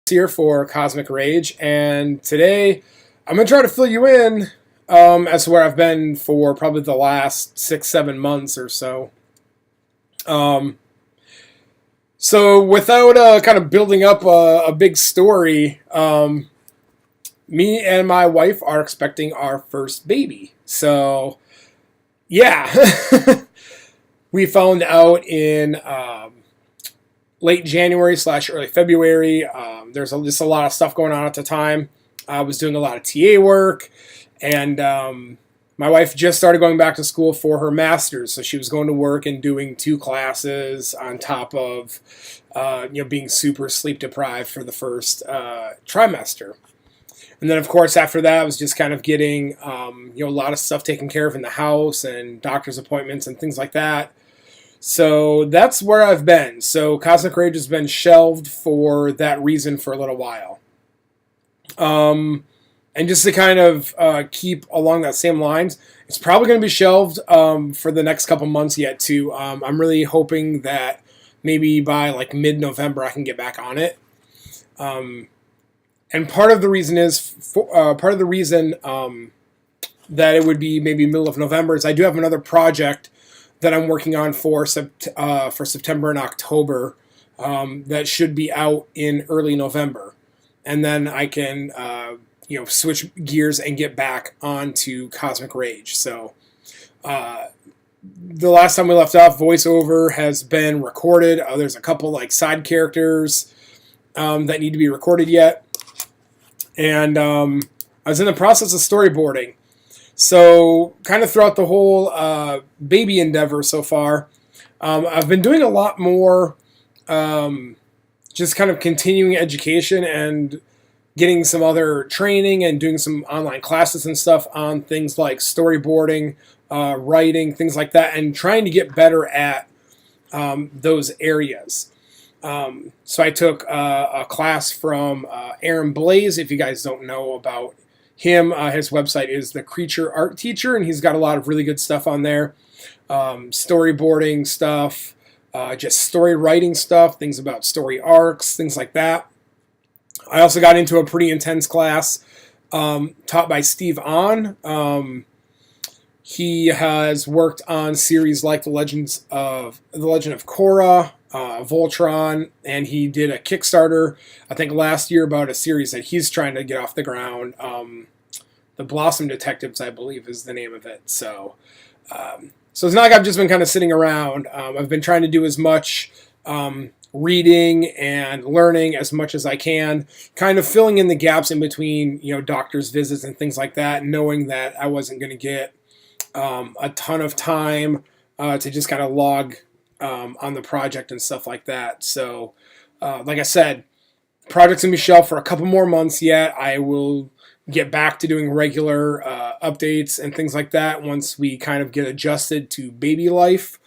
here for Cosmic Rage, and today I'm going to try to fill you in as to where I've been for probably the last 6-7 months or so. So without kind of building up a big story, me and my wife are expecting our first baby. So, yeah. We found out in late January / early February. There's just a lot of stuff going on at the time. I was doing a lot of TA work, and my wife just started going back to school for her master's, so she was going to work and doing 2 classes on top of being super sleep deprived for the first trimester. And then, of course, after that, I was just kind of getting a lot of stuff taken care of in the house and doctor's appointments and things like that. So that's where I've been. So Cosmic Rage has been shelved for that reason for a little while. And just to kind of keep along that same lines, it's probably going to be shelved for the next couple months yet too. I'm really hoping that maybe by like mid-November I can get back on it. And part of the reason that it would be maybe middle of November is I do have another project that I'm working on for September and October that should be out in early November, and then I can switch gears and get back onto Cosmic Rage. So the last time we left off, voiceover has been recorded. There's a couple like side characters that need to be recorded yet, and I was in the process of storyboarding. So, kind of throughout the whole baby endeavor so far, I've been doing a lot more just kind of continuing education and getting some other training and doing some online classes and stuff on things like storyboarding, writing, things like that, and trying to get better at those areas. So I took a class from Aaron Blaze. If you guys don't know about him, his website is The Creature Art Teacher, and he's got a lot of really good stuff on there. Storyboarding stuff, just story writing stuff, things about story arcs, things like that. I also got into a pretty intense class taught by Steve On. He has worked on series like The Legend of Korra, Voltron, and he did a Kickstarter, I think last year, about a series that he's trying to get off the ground. The Blossom Detectives, I believe, is the name of it. So it's not like I've just been kind of sitting around. I've been trying to do as much reading and learning as much as I can, kind of filling in the gaps in between, doctor's visits and things like that, knowing that I wasn't going to get a ton of time to just kind of log on the project and stuff like that. So, like I said, the project's going to be shelved for a couple more months yet. I will get back to doing regular updates and things like that once we kind of get adjusted to baby life,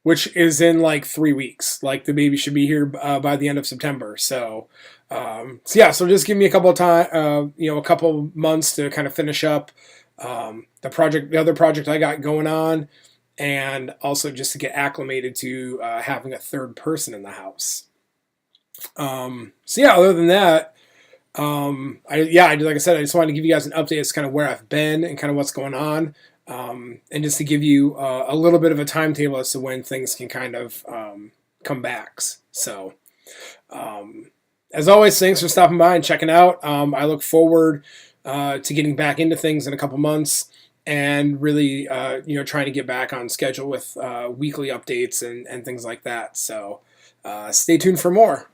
which is in like 3 weeks. Like the baby should be here by the end of September. So just give me a couple of time, a couple months to kind of finish up the other project I got going on, and also just to get acclimated to having a third person in the house. Other than that, like I said, I just wanted to give you guys an update as to kind of where I've been and kind of what's going on, and just to give you a little bit of a timetable as to when things can kind of come back. So, as always, thanks for stopping by and checking out. I look forward to getting back into things in a couple months, and really, trying to get back on schedule with weekly updates and things like that. So, stay tuned for more.